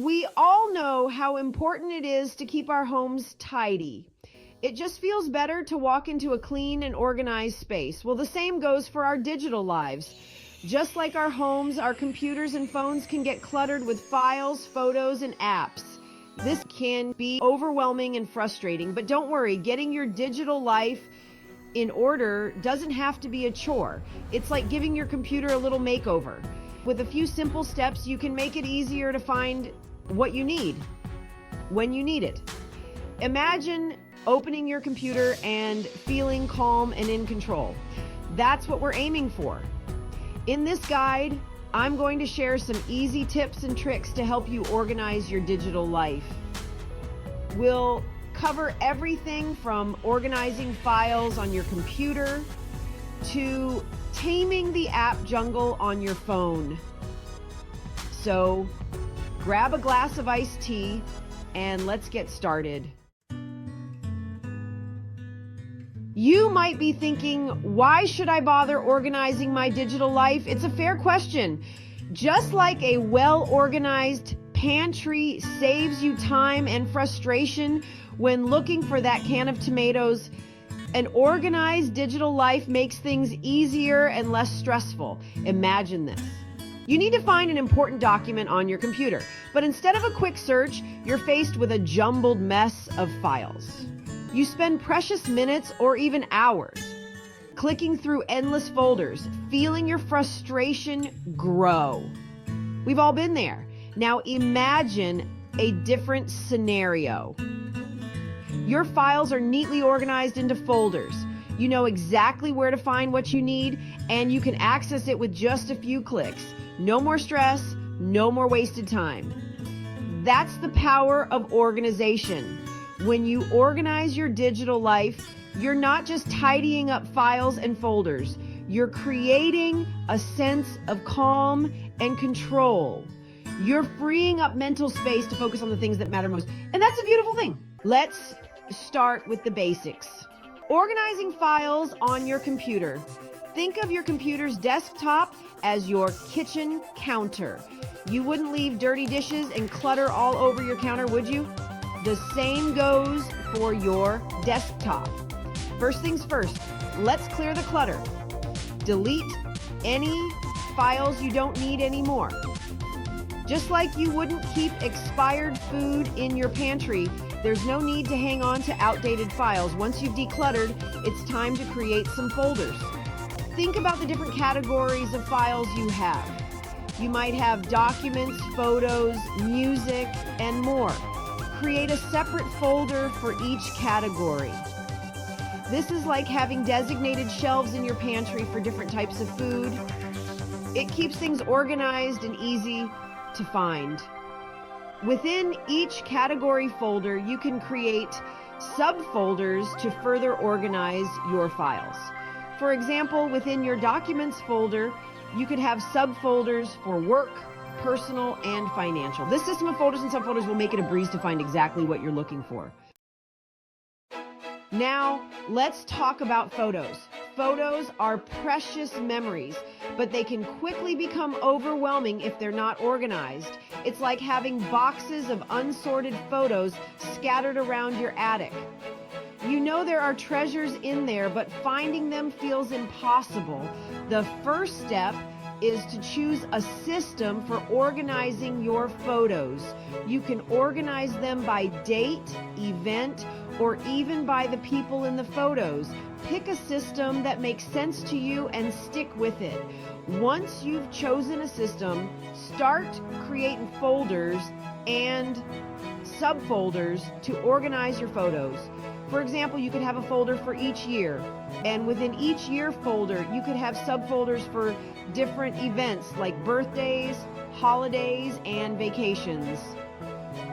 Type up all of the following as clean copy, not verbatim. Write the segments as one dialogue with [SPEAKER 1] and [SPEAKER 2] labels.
[SPEAKER 1] We all know how important it is to keep our homes tidy. It just feels better to walk into a clean and organized space. Well, the same goes for our digital lives. Just like our homes, our computers and phones can get cluttered with files, photos, and apps. This can be overwhelming and frustrating, but don't worry, getting your digital life in order doesn't have to be a chore. It's like giving your computer a little makeover. With a few simple steps, you can make it easier to find what you need when you need it. Imagine opening your computer and feeling calm and in control. That's what we're aiming for. In this guide, I'm going to share some easy tips and tricks to help you organize your digital life. We'll cover everything from organizing files on your computer to taming the app jungle on your phone. So grab a glass of iced tea and let's get started. You might be thinking, why should I bother organizing my digital life? It's a fair question. Just like a well-organized pantry saves you time and frustration when looking for that can of tomatoes, an organized digital life makes things easier and less stressful. Imagine this. You need to find an important document on your computer, but instead of a quick search, you're faced with a jumbled mess of files. You spend precious minutes or even hours clicking through endless folders, feeling your frustration grow. We've all been there. Now imagine a different scenario. Your files are neatly organized into folders. You know exactly where to find what you need, and you can access it with just a few clicks. No more stress, no more wasted time. That's the power of organization. When you organize your digital life, you're not just tidying up files and folders. You're creating a sense of calm and control. You're freeing up mental space to focus on the things that matter most. And that's a beautiful thing. Let's start with the basics. Organizing files on your computer. Think of your computer's desktop as your kitchen counter. You wouldn't leave dirty dishes and clutter all over your counter, would you? The same goes for your desktop. First things first, let's clear the clutter. Delete any files you don't need anymore. Just like you wouldn't keep expired food in your pantry, there's no need to hang on to outdated files. Once you've decluttered, it's time to create some folders. Think about the different categories of files you have. You might have documents, photos, music, and more. Create a separate folder for each category. This is like having designated shelves in your pantry for different types of food. It keeps things organized and easy to find. Within each category folder, you can create subfolders to further organize your files. For example, within your Documents folder, you could have subfolders for work, personal, and financial. This system of folders and subfolders will make it a breeze to find exactly what you're looking for. Now, let's talk about photos. Photos are precious memories, but they can quickly become overwhelming if they're not organized. It's like having boxes of unsorted photos scattered around your attic. You know there are treasures in there, but finding them feels impossible. The first step is to choose a system for organizing your photos. You can organize them by date, event, or even by the people in the photos. Pick a system that makes sense to you and stick with it. Once you've chosen a system, start creating folders and subfolders to organize your photos. For example, you could have a folder for each year, and within each year folder, you could have subfolders for different events like birthdays, holidays, and vacations.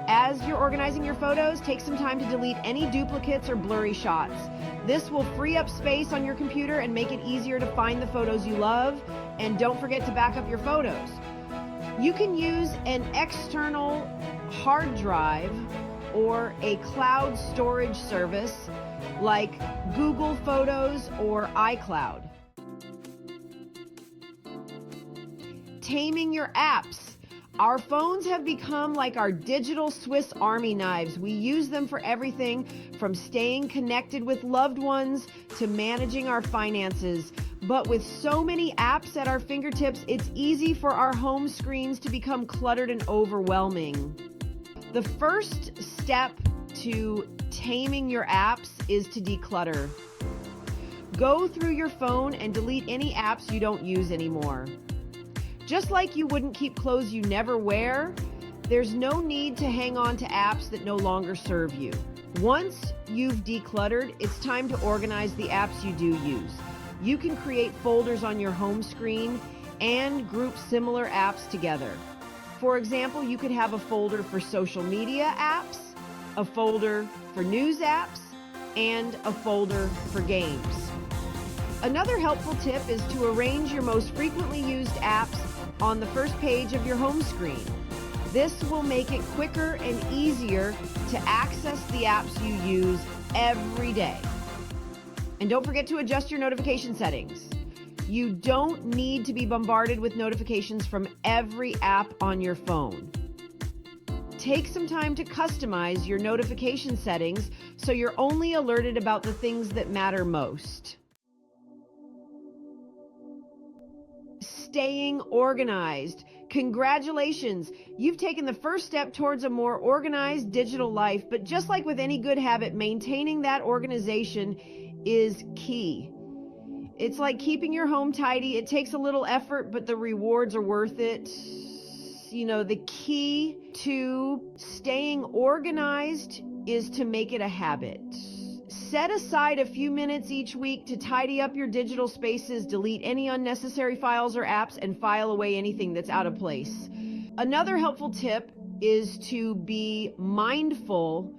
[SPEAKER 1] As you're organizing your photos, take some time to delete any duplicates or blurry shots. This will free up space on your computer and make it easier to find the photos you love, and don't forget to back up your photos. You can use an external hard drive or a cloud storage service like Google Photos or iCloud. Taming your apps. Our phones have become like our digital Swiss Army knives. We use them for everything from staying connected with loved ones to managing our finances. But with so many apps at our fingertips, it's easy for our home screens to become cluttered and overwhelming. The first step to taming your apps is to declutter. Go through your phone and delete any apps you don't use anymore. Just like you wouldn't keep clothes you never wear, there's no need to hang on to apps that no longer serve you. Once you've decluttered, it's time to organize the apps you do use. You can create folders on your home screen and group similar apps together. For example, you could have a folder for social media apps, a folder for news apps, and a folder for games. Another helpful tip is to arrange your most frequently used apps on the first page of your home screen. This will make it quicker and easier to access the apps you use every day. And don't forget to adjust your notification settings. You don't need to be bombarded with notifications from every app on your phone. Take some time to customize your notification settings so you're only alerted about the things that matter most. Staying organized. Congratulations! You've taken the first step towards a more organized digital life, but just like with any good habit, maintaining that organization is key. It's like keeping your home tidy. It takes a little effort, but the rewards are worth it. You know, the key to staying organized is to make it a habit. Set aside a few minutes each week to tidy up your digital spaces, delete any unnecessary files or apps, and file away anything that's out of place. Another helpful tip is to be mindful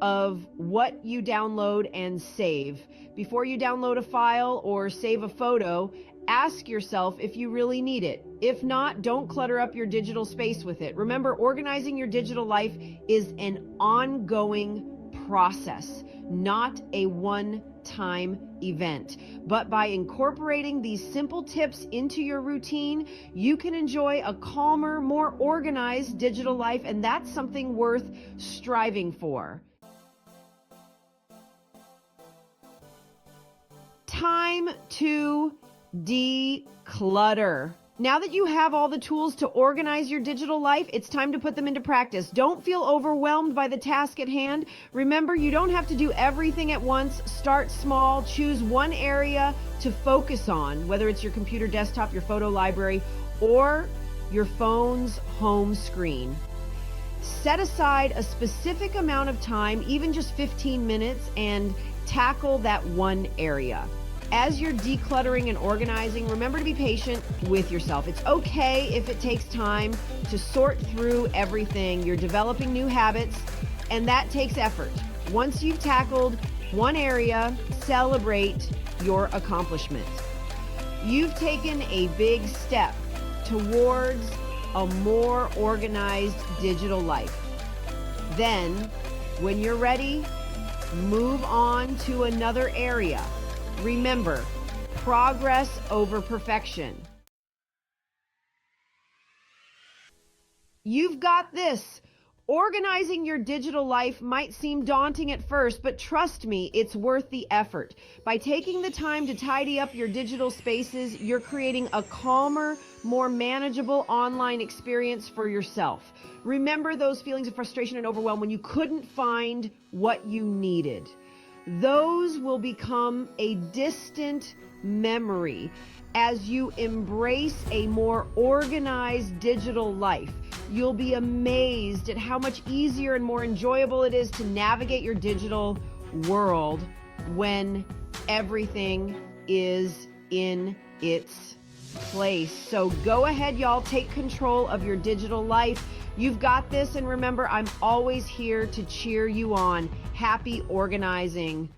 [SPEAKER 1] of what you download and save. Before you download a file or save a photo, ask yourself if you really need it. If not, don't clutter up your digital space with it. Remember, organizing your digital life is an ongoing process, not a one-time event. But by incorporating these simple tips into your routine, you can enjoy a calmer, more organized digital life, and that's something worth striving for. Time to declutter. Now that you have all the tools to organize your digital life, it's time to put them into practice. Don't feel overwhelmed by the task at hand. Remember, you don't have to do everything at once. Start small. Choose one area to focus on, whether it's your computer desktop, your photo library, or your phone's home screen. Set aside a specific amount of time, even just 15 minutes, and tackle that one area. As you're decluttering and organizing, remember to be patient with yourself. It's okay if it takes time to sort through everything. You're developing new habits, and that takes effort. Once you've tackled one area, celebrate your accomplishment. You've taken a big step towards a more organized digital life. Then, when you're ready, move on to another area. Remember, progress over perfection. You've got this. Organizing your digital life might seem daunting at first, but trust me, it's worth the effort. By taking the time to tidy up your digital spaces, you're creating a calmer, more manageable online experience for yourself. Remember those feelings of frustration and overwhelm when you couldn't find what you needed. Those will become a distant memory as you embrace a more organized digital life. You'll be amazed at how much easier and more enjoyable it is to navigate your digital world when everything is in its place. So go ahead, y'all, take control of your digital life. You've got this, and remember, I'm always here to cheer you on. Happy organizing.